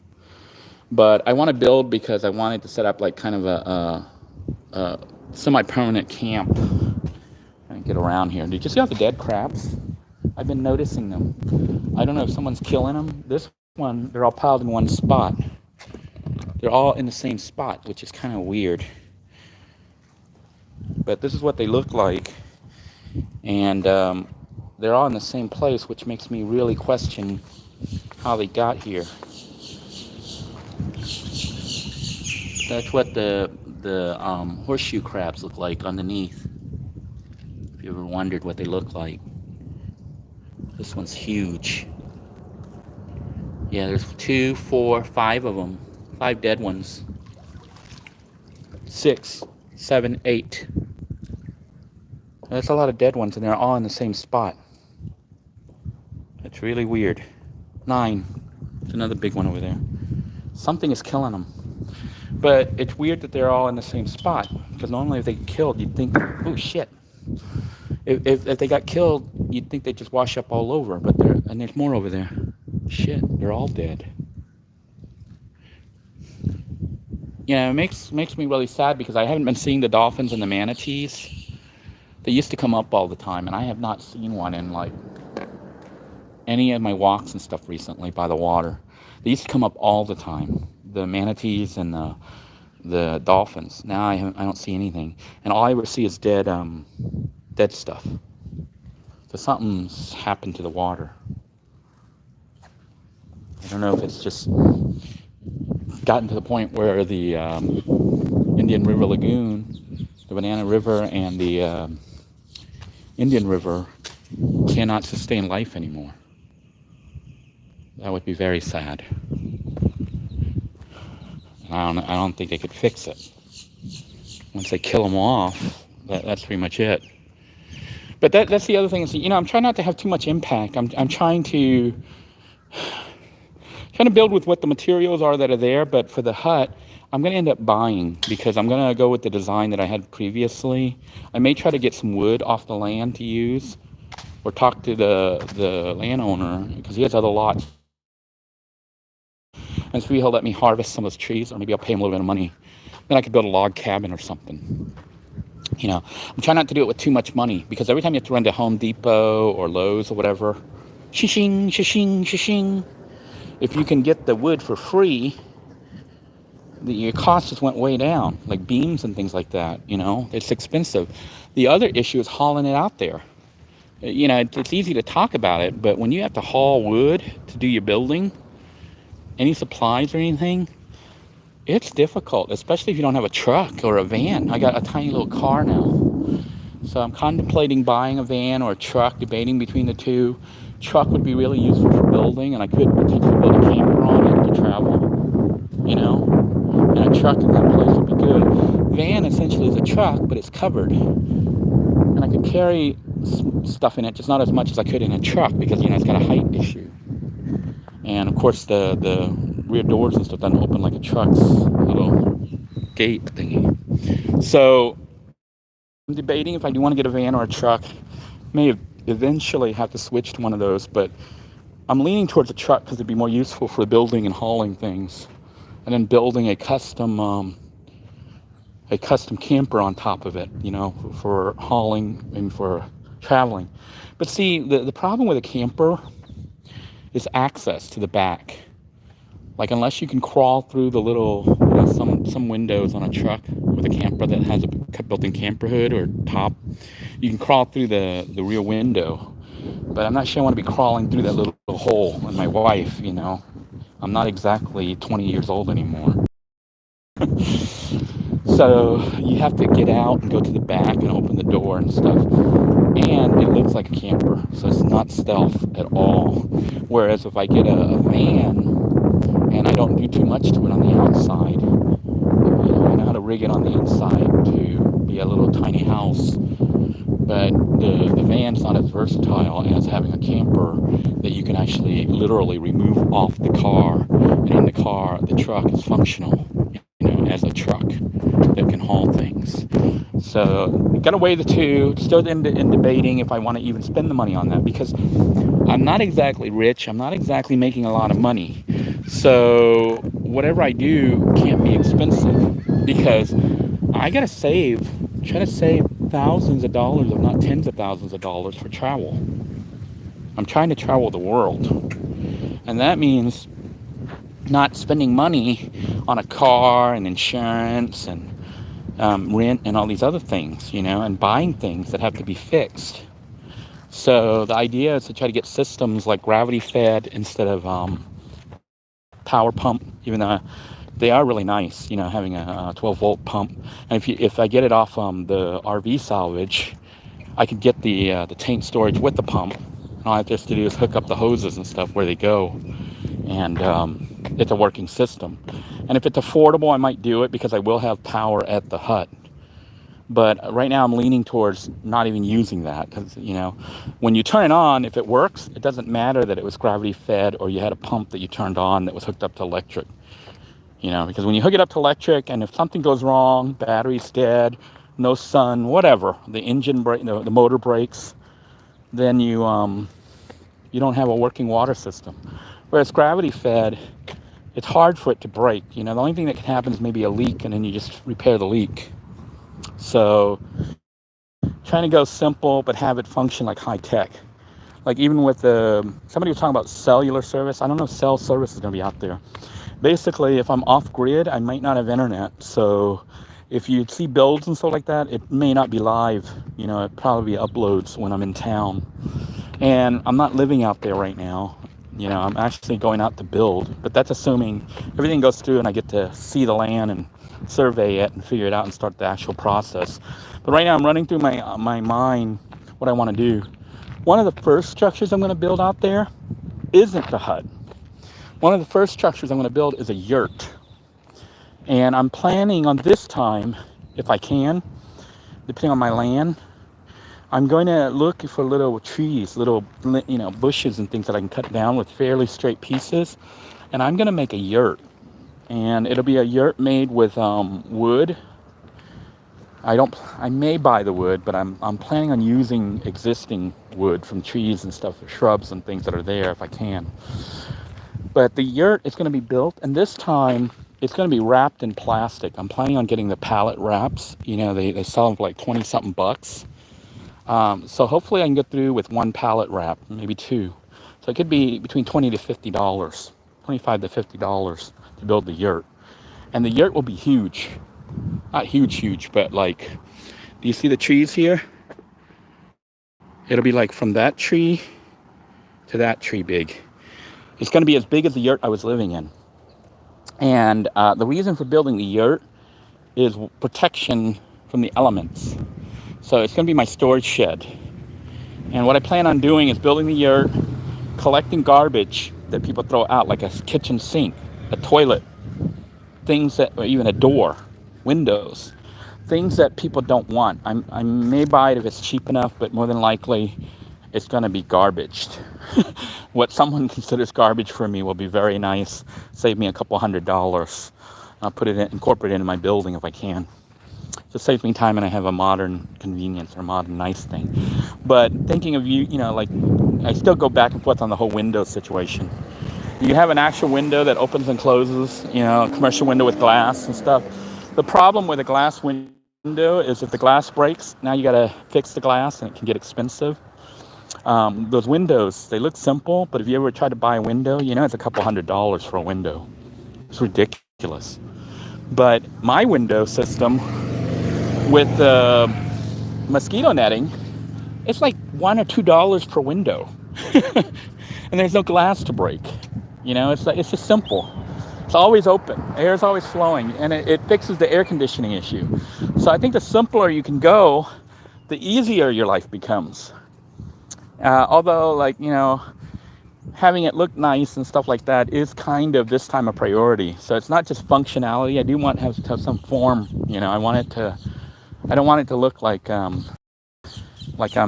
A: But I want to build because I wanted to set up like kind of a semi-permanent camp. And get around here. Did you see all the dead crabs? I've been noticing them. I don't know if someone's killing them. This one, they're all piled in one spot. They're all in the same spot, which is kind of weird. But this is what they look like. And they're all in the same place, which makes me really question how they got here. That's what the horseshoe crabs look like underneath. If you ever wondered what they look like. This one's huge. Yeah, there's 2, 4, 5 of them. 5 dead ones. 6, 7, 8. That's a lot of dead ones, and they're all in the same spot. That's really weird. 9. There's another big one over there. Something is killing them. But it's weird that they're all in the same spot. Because normally if they get killed, you'd think, oh shit. If they got killed, you'd think they'd just wash up all over. But there's more over there. Shit, they're all dead. You know, it makes me really sad because I haven't been seeing the dolphins and the manatees. They used to come up all the time, and I have not seen one in like any of my walks and stuff recently by the water. They used to come up all the time, the manatees and the dolphins. Now I don't see anything, and all I ever see is dead stuff. So something's happened to the water. I don't know if it's just gotten to the point where the Indian River Lagoon, the Banana River, and the Indian River cannot sustain life anymore. That would be very sad. I don't think they could fix it. Once they kill them off, that's pretty much it. But that's the other thing is, you know, I'm trying not to have too much impact. I'm trying to build with what the materials are that are there, but for the hut, I'm going to end up buying because I'm going to go with the design that I had previously. I may try to get some wood off the land to use or talk to the landowner because he has other lots. And so he'll let me harvest some of those trees, or maybe I'll pay him a little bit of money. Then I could build a log cabin or something. You know, I'm trying not to do it with too much money, because every time you have to run to Home Depot or Lowe's or whatever, shishing, shishing, shishing. If you can get the wood for free, your cost just went way down, like beams and things like that. You know, it's expensive. The other issue is hauling it out there. You know, it's easy to talk about it, but when you have to haul wood to do your building, any supplies or anything, it's difficult, especially if you don't have a truck or a van. I got a tiny little car now, so I'm contemplating buying a van or a truck, debating between the two. Truck would be really useful for building, and I could potentially build a camper on it to travel, you know, and a truck in that place would be good. Van essentially is a truck, but it's covered, and I could carry stuff in it, just not as much as I could in a truck, because, you know, it's got a height issue. And of course the rear doors and stuff doesn't open like a truck's little gate thingy. So I'm debating if I do want to get a van or a truck. May eventually have to switch to one of those, but I'm leaning towards a truck because it'd be more useful for building and hauling things, and then building a custom camper on top of it, you know, for hauling and for traveling. But see, the problem with a camper is access to the back. Like, unless you can crawl through the little, you know, some windows on a truck with a camper that has a built-in camper hood or top, you can crawl through the rear window. But I'm not sure I want to be crawling through that little hole. And my wife, you know, I'm not exactly 20 years old anymore. So you have to get out and go to the back and open the door and stuff. And it looks like a camper, so it's not stealth at all. Whereas if I get a van and I don't do too much to it on the outside, you know, I know how to rig it on the inside to be a little tiny house. But the van's not as versatile as having a camper that you can actually literally remove off the car, and in the car, the truck is functional, you know, as a truck that can haul things. So gotta weigh the two. Still in debating if I want to even spend the money on that, because I'm not exactly rich. I'm not exactly making a lot of money. So whatever I do can't be expensive, because I gotta try to save thousands of dollars, if not tens of thousands of dollars, for travel. I'm trying to travel the world, and that means not spending money on a car and insurance and rent and all these other things, you know, and buying things that have to be fixed. So the idea is to try to get systems like gravity fed instead of power pump, even though they are really nice, you know, having a 12-volt pump. And if I get it off the RV salvage, I could get the tank storage with the pump. And all I have to do is hook up the hoses and stuff where they go, and it's a working system. And if it's affordable, I might do it, because I will have power at the hut. But right now I'm leaning towards not even using that, because, you know, when you turn it on, if it works, it doesn't matter that it was gravity fed or you had a pump that you turned on that was hooked up to electric. You know, because when you hook it up to electric, and if something goes wrong, battery's dead, no sun, whatever, the engine break, the motor breaks, then you don't have a working water system. Whereas gravity fed, it's hard for it to break. You know, the only thing that can happen is maybe a leak, and then you just repair the leak. So trying to go simple but have it function like high tech. Like even with somebody was talking about cellular service. I don't know if cell service is going to be out there. Basically, if I'm off grid, I might not have internet. So if you see builds and stuff like that, it may not be live. You know, it probably be uploads when I'm in town. And I'm not living out there right now. You know, I'm actually going out to build, but that's assuming everything goes through and I get to see the land and survey it and figure it out and start the actual process. But right now I'm running through my mind what I want to do. One of the first structures I'm going to build out there isn't the hut. One of the first structures I'm going to build is a yurt. And I'm planning on this time, if I can, depending on my land, I'm going to look for little trees, little, you know, bushes and things that I can cut down with fairly straight pieces. And I'm going to make a yurt. And it'll be a yurt made with wood. I may buy the wood, but I'm planning on using existing wood from trees and stuff, shrubs and things that are there if I can. But the yurt is going to be built, and this time it's going to be wrapped in plastic. I'm planning on getting the pallet wraps. You know, they sell them for like 20 something bucks. So hopefully I can get through with one pallet wrap, maybe two. So it could be between $20 to $50, $25 to $50 to build the yurt. And the yurt will be huge. Not huge, but like, do you see the trees here? It'll be like from that tree to that tree big. It's going to be as big as the yurt I was living in. And the reason for building the yurt is protection from the elements. So it's going to be my storage shed. And what I plan on doing is building the yurt, collecting garbage that people throw out, like a kitchen sink, a toilet, things that, or even a door, windows, things that people don't want. I may buy it if it's cheap enough, but more than likely it's going to be garbaged. What someone considers garbage for me will be very nice, save me a couple $100. I'll put it in, incorporate it into my building if I can. Just saves me time, and I have a modern convenience or modern nice thing. But thinking of you, you know, like, I still go back and forth on the whole window situation. You have an actual window that opens and closes, you know, a commercial window with glass and stuff. The problem with a glass window is if the glass breaks, now you got to fix the glass, and it can get expensive. Those windows, they look simple, but if you ever try to buy a window, you know, it's a couple $100 for a window. It's ridiculous. But my window system with mosquito netting, it's like $1 or $2 per window. And there's no glass to break. You know, it's just simple. It's always open. Air is always flowing, and it fixes the air conditioning issue. So I think the simpler you can go, the easier your life becomes. Although, like, you know, having it look nice and stuff like that is kind of this time a priority. So it's not just functionality. I do want to have some form. You know, I don't want it to look like I'm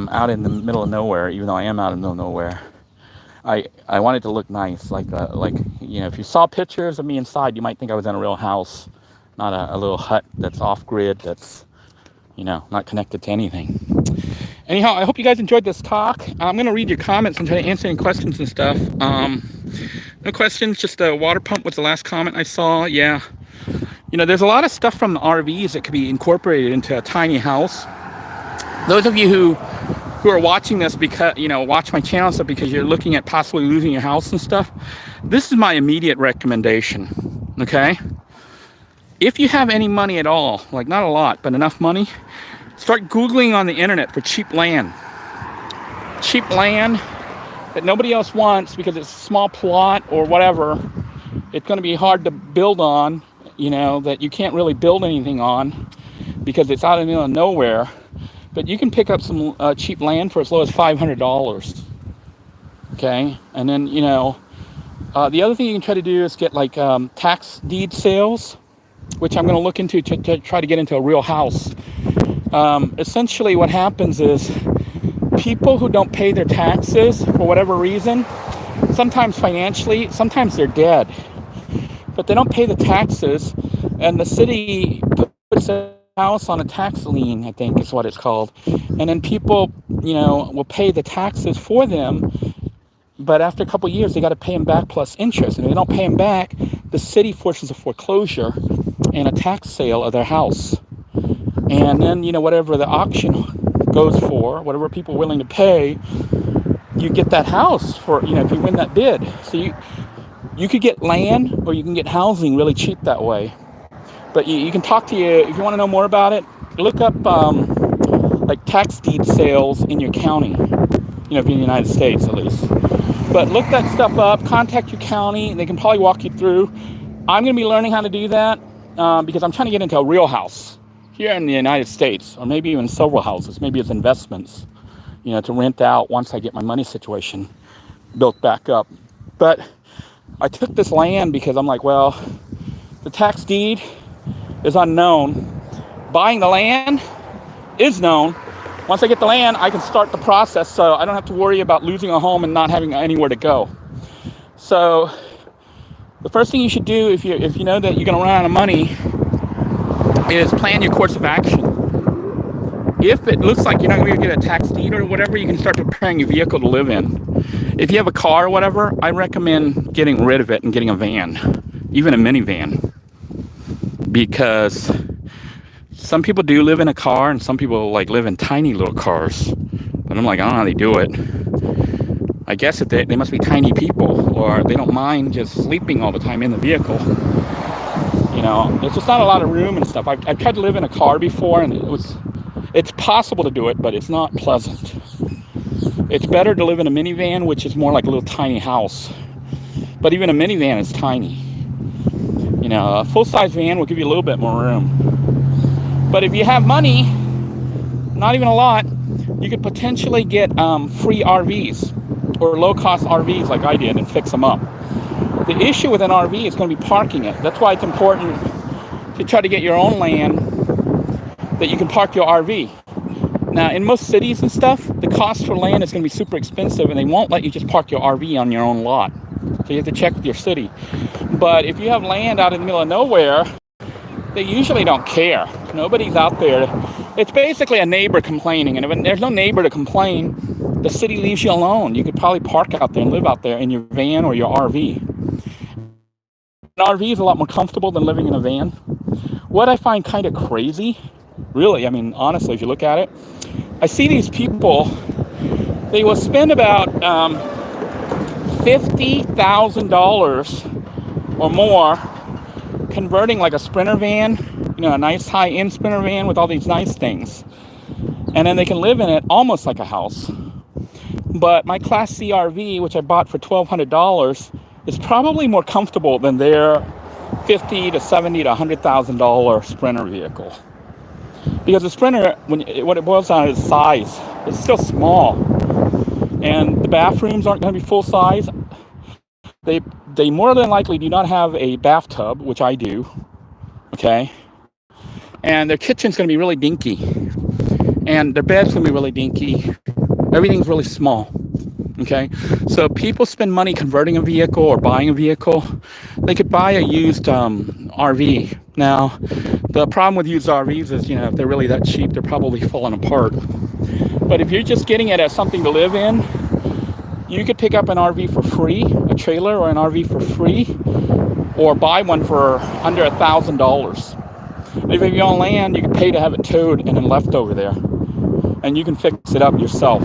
A: out in the middle of nowhere, even though I am out in the middle of nowhere. I want it to look nice, like you know, if you saw pictures of me inside, you might think I was in a real house, not a little hut that's off grid, that's, you know, not connected to anything. Anyhow, I hope you guys enjoyed this talk. I'm going to read your comments and try to answer any questions and stuff. No questions, just a water pump was the last comment I saw. Yeah. You know, there's a lot of stuff from the RVs that could be incorporated into a tiny house. Those of you who are watching this because, you know, watch my channel stuff because you're looking at possibly losing your house and stuff, this is my immediate recommendation, okay? If you have any money at all, like not a lot, but enough money, start Googling on the internet for cheap land. Cheap land that nobody else wants because it's a small plot or whatever. It's going to be hard to build on, you know, that you can't really build anything on because it's out in the middle of nowhere. But you can pick up some cheap land for as low as $500. Okay? And then, you know, the other thing you can try to do is get like tax deed sales, which I'm going to look into to try to get into a real house. Essentially what happens is people who don't pay their taxes for whatever reason, sometimes financially, sometimes they're dead, but they don't pay the taxes, and the city puts a house on a tax lien, I think is what it's called, and then people, you know, will pay the taxes for them, but after a couple of years they got to pay them back plus interest, and if they don't pay them back, the city forces a foreclosure and a tax sale of their house. And then, you know, whatever the auction goes for, whatever people are willing to pay, you get that house for, you know, if you win that bid. So you could get land or you can get housing really cheap that way. But you can talk to if you want to know more about it, look up like tax deed sales in your county, you know, if you're in the United States at least. But look that stuff up, contact your county, and they can probably walk you through. I'm going to be learning how to do that because I'm trying to get into a real house here in the United States, or maybe even several houses, maybe as investments, you know, to rent out once I get my money situation built back up. But I took this land because I'm like, well, the tax deed is unknown. Buying the land is known. Once I get the land, I can start the process, so I don't have to worry about losing a home and not having anywhere to go. So the first thing you should do if you know that you're going to run out of money is plan your course of action. If it looks like you're not going to get a tax deed or whatever, you can start preparing your vehicle to live in. If you have a car or whatever, I recommend getting rid of it and getting a van, even a minivan. because some people do live in a car and some people like live in tiny little cars. But I'm like, I don't know how they do it. I guess that they must be tiny people, or they don't mind just sleeping all the time in the vehicle. You know, there's just not a lot of room and stuff. I've tried to live in a car before, and it's possible to do it, but it's not pleasant. It's better to live in a minivan, which is more like a little tiny house. But even a minivan is tiny. You know, a full-size van will give you a little bit more room. But if you have money, not even a lot, you could potentially get free RVs or low-cost RVs like I did and fix them up. The issue with an RV is going to be parking it. That's why it's important to try to get your own land that you can park your RV. Now, in most cities and stuff, the cost for land is going to be super expensive, and they won't let you just park your RV on your own lot. So you have to check with your city. But if you have land out in the middle of nowhere, they usually don't care. Nobody's out there. It's basically a neighbor complaining. And if there's no neighbor to complain, the city leaves you alone. You could probably park out there and live out there in your van or your RV. An RV is a lot more comfortable than living in a van. What I find kind of crazy, really, I mean, honestly, if you look at it, I see these people, they will spend about $50,000 or more converting like a Sprinter van, you know, a nice high-end Sprinter van with all these nice things. And then they can live in it almost like a house. But my Class C RV, which I bought for $1,200, is probably more comfortable than their $50,000 to $70,000 to $100,000 Sprinter vehicle. Because the Sprinter, what it boils down to is size. It's still small. And the bathrooms aren't going to be full size. They more than likely do not have a bathtub, which I do. Okay? And their kitchen's going to be really dinky. And their bed's going to be really dinky. Everything's really small. Okay? So people spend money converting a vehicle or buying a vehicle. They could buy a used RV. Now, the problem with used RVs is, you know, if they're really that cheap, they're probably falling apart. But if you're just getting it as something to live in, you could pick up an RV for free, a trailer or an RV for free, or buy one for under $1,000. If you own land, you can pay to have it towed and then left over there. And you can fix it up yourself.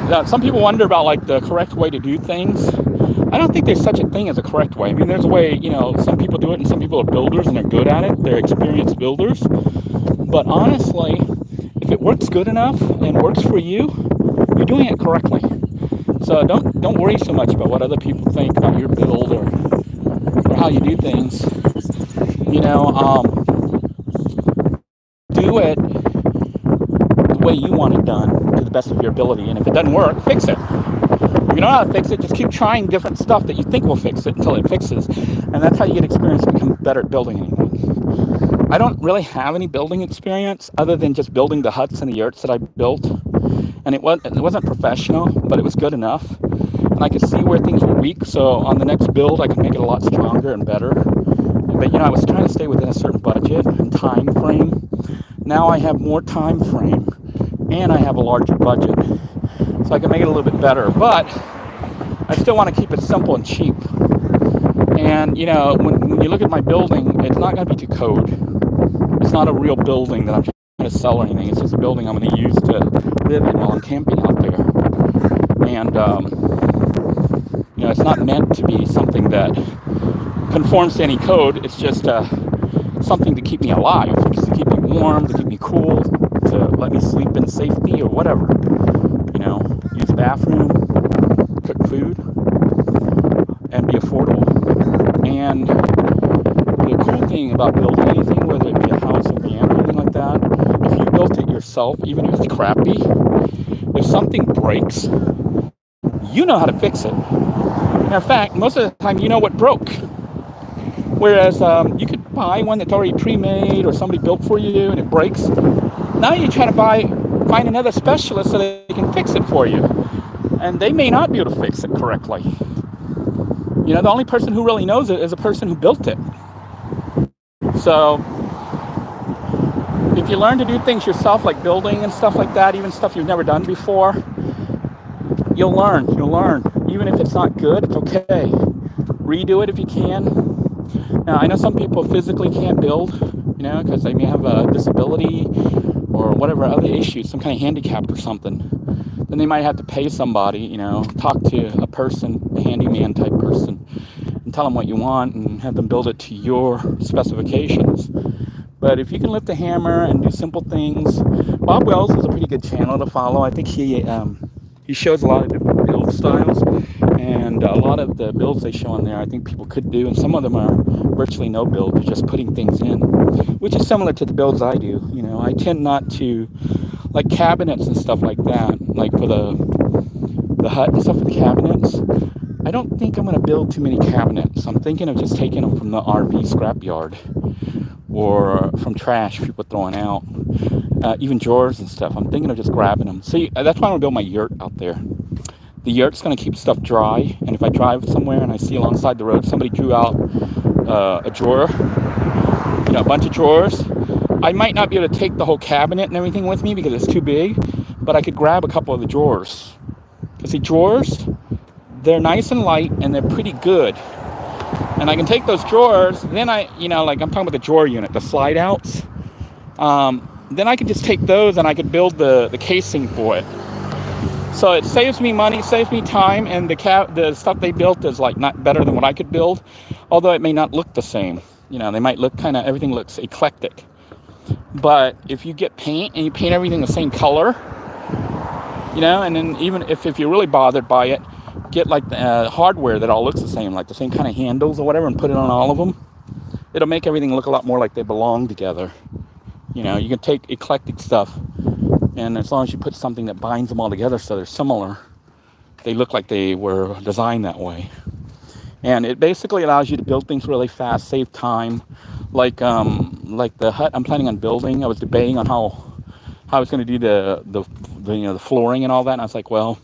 A: Now, some people wonder about like the correct way to do things. I don't think there's such a thing as a correct way. I mean, there's a way, you know, some people do it and some people are builders and they're good at it. They're experienced builders. But honestly, if it works good enough and works for you, you're doing it correctly. So don't worry so much about what other people think about your build or how you do things. You know, do it the way you want it done to the best of your ability. And if it doesn't work, fix it. If you know how to fix it, just keep trying different stuff that you think will fix it until it fixes. And that's how you get experience and become better at building anything. I don't really have any building experience other than just building the huts and the yurts that I built. And it wasn't professional, but it was good enough. And I could see where things were weak, so on the next build, I could make it a lot stronger and better. But, you know, I was trying to stay within a certain budget and time frame. Now I have more time frame, and I have a larger budget. So I can make it a little bit better. But I still want to keep it simple and cheap. And, you know, when you look at my building, it's not going to be to code. It's not a real building that I'm trying to sell or anything. It's just a building I'm going to use to live in while I'm camping out there. And, you know, it's not meant to be something that conforms to any code. It's just something to keep me alive, just to keep me warm, to keep me cool, to let me sleep in safety or whatever. You know, use the bathroom, cook food, and be affordable. And the cool thing about building anything, whether it be a house, a van, or anything like that, if you built it yourself, even if it's crappy, if something breaks, you know how to fix it. In fact, most of the time you know what broke. Whereas you could buy one that's already pre-made or somebody built for you and it breaks. Now you try to find another specialist so they can fix it for you. And they may not be able to fix it correctly. You know, the only person who really knows it is the person who built it. So if you learn to do things yourself, like building and stuff like that, even stuff you've never done before, you'll learn. Even if it's not good, it's okay. Redo it if you can. Now, I know some people physically can't build, you know, because they may have a disability or whatever other issue, some kind of handicap or something. Then they might have to pay somebody, you know, talk to a person, a handyman type person, and tell them what you want and have them build it to your specifications. But if you can lift a hammer and do simple things, Bob Wells is a pretty good channel to follow. I think he shows a lot of different build styles, and a lot of the builds they show on there I think people could do, and some of them are virtually no build, they're just putting things in, which is similar to the builds I do. You know, I tend not to, like cabinets and stuff like that, like for the hut and stuff for the cabinets, I don't think I'm going to build too many cabinets. I'm thinking of just taking them from the RV scrapyard or from trash people throwing out, even drawers and stuff. I'm thinking of just grabbing them. See, that's why I'm going to build my yurt out there. The yurt's going to keep stuff dry, and if I drive somewhere and I see alongside the road somebody drew out a drawer, you know, a bunch of drawers, I might not be able to take the whole cabinet and everything with me because it's too big, but I could grab a couple of the drawers. Because the drawers, they're nice and light and they're pretty good. And I can take those drawers, then you know, like I'm talking about the drawer unit, the slide outs. Then I could just take those and I could build the casing for it. So it saves me money, saves me time, and the stuff they built is like not better than what I could build, although it may not look the same. You know, they might look kind of, everything looks eclectic. But if you get paint and you paint everything the same color, you know, and then even if you're really bothered by it, get like the hardware that all looks the same, like the same kind of handles or whatever, and put it on all of them. It'll make everything look a lot more like they belong together. You know, you can take eclectic stuff, and as long as you put something that binds them all together so they're similar, they look like they were designed that way. And it basically allows you to build things really fast, save time. Like the hut I'm planning on building, I was debating on how I was going to do the you know, the flooring and all that, and I was like, well,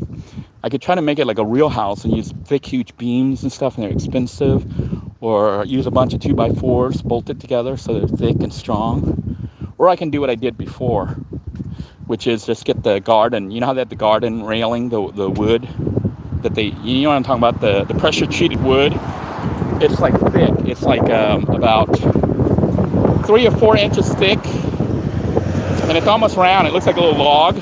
A: I could try to make it like a real house and use thick, huge beams and stuff, and they're expensive, or use a bunch of 2x4s, bolt it together so they're thick and strong. Or I can do what I did before, which is just get the garden. You know how they have the garden railing, the wood that you know what I'm talking about, the pressure treated wood. It's like thick. It's like about 3 or 4 inches thick, and it's almost round. It looks like a little log.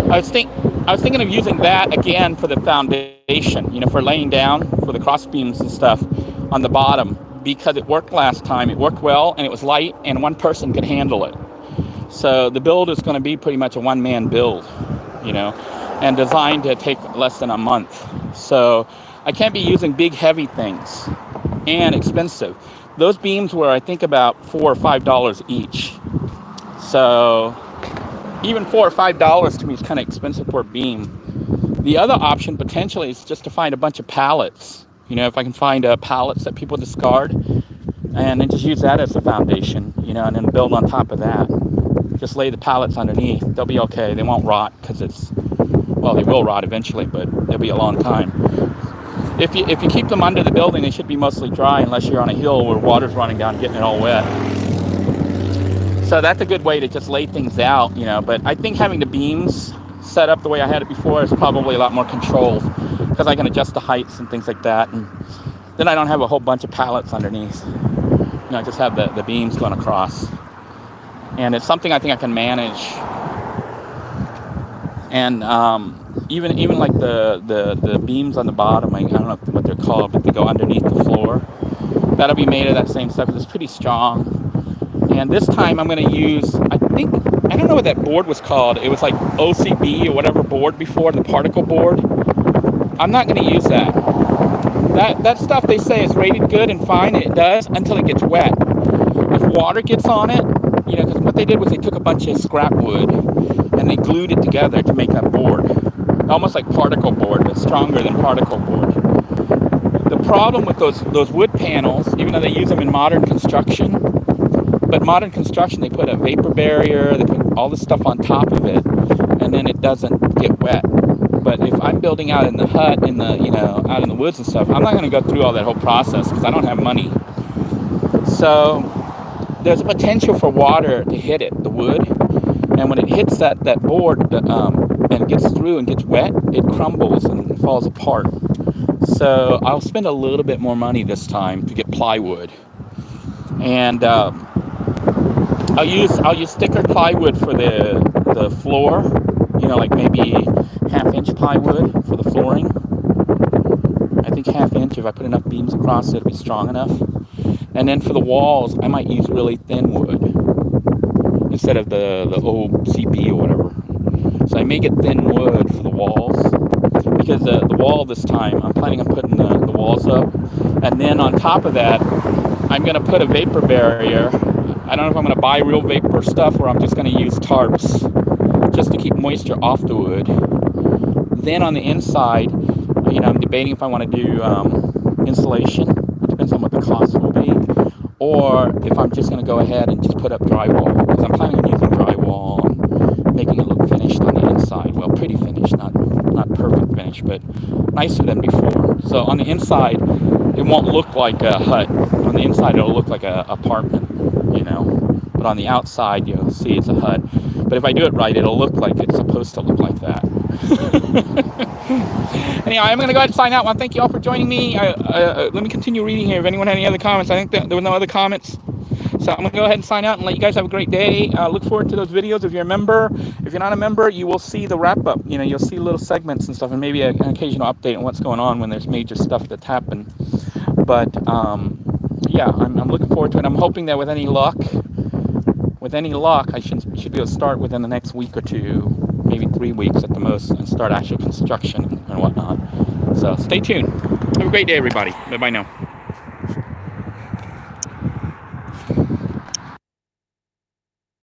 A: I was thinking of using that again for the foundation, you know, for laying down for the cross beams and stuff on the bottom, because it worked last time. It worked well, and it was light, and one person could handle it. So the build is going to be pretty much a one-man build, you know, and designed to take less than a month. So I can't be using big, heavy things and expensive. Those beams were, I think, about $4 or $5 each. So even $4 or $5 to me is kind of expensive for a beam. The other option potentially is just to find a bunch of pallets. You know, if I can find pallets that people discard, and then just use that as the foundation, you know, and then build on top of that. Just lay the pallets underneath. They'll be okay. They won't rot because well, they will rot eventually, but it'll be a long time. If you keep them under the building, they should be mostly dry unless you're on a hill where water's running down and getting it all wet. So that's a good way to just lay things out, you know. But I think having the beams set up the way I had it before is probably a lot more controlled, because I can adjust the heights and things like that. And then I don't have a whole bunch of pallets underneath. You know, I just have the beams going across. And it's something I think I can manage. And even like the beams on the bottom, I don't know what they're called, but they go underneath the floor. That'll be made of that same stuff, because it's pretty strong. And this time I'm going to use, I don't know what that board was called. It was like OCB or whatever board before, the particle board. I'm not going to use that. That stuff they say is rated good and fine, and it does until it gets wet. If water gets on it, you know, because what they did was they took a bunch of scrap wood and they glued it together to make a board. Almost like particle board, but stronger than particle board. The problem with those wood panels, even though they use them in modern construction, but modern construction, they put a vapor barrier, they put all this stuff on top of it, and then it doesn't get wet. But if I'm building out in the hut, out in the woods and stuff, I'm not going to go through all that whole process because I don't have money. So there's a potential for water to hit it, the wood, and when it hits that board and it gets through and gets wet, it crumbles and falls apart. So I'll spend a little bit more money this time to get plywood. And I'll use thicker plywood for the floor, you know, like maybe half-inch plywood for the flooring. I think half-inch, if I put enough beams across it, it'll be strong enough. And then for the walls, I might use really thin wood instead of the old CP or whatever. So I may get thin wood for the walls, because the wall this time, I'm planning on putting the walls up. And then on top of that, I'm going to put a vapor barrier. I don't know if I'm going to buy real vapor stuff or I'm just going to use tarps just to keep moisture off the wood. Then on the inside, you know, I'm debating if I want to do insulation. It depends on what the cost will be. Or if I'm just going to go ahead and just put up drywall, because I'm planning on using drywall and making it look finished on the inside. Well, pretty finished, not perfect finish, but nicer than before. So on the inside, it won't look like a hut. On the inside, it'll look like an apartment, you know. But on the outside, you'll see it's a hut. But if I do it right, it'll look like it's supposed to look like that. Anyhow, I'm going to go ahead and sign out. Well, thank you all for joining me. Let me continue reading here. If anyone had any other comments, I think that there were no other comments. So I'm going to go ahead and sign out and let you guys have a great day. Look forward to those videos. If you're a member, if you're not a member, you will see the wrap up. You know, you'll see little segments and stuff, and maybe an occasional update on what's going on when there's major stuff that's happened. But yeah, I'm looking forward to it. I'm hoping that with any luck, I should be able to start within the next week or two, maybe 3 weeks at the most, and start actual construction and whatnot. So stay tuned. Have a great day, everybody. Bye-bye now.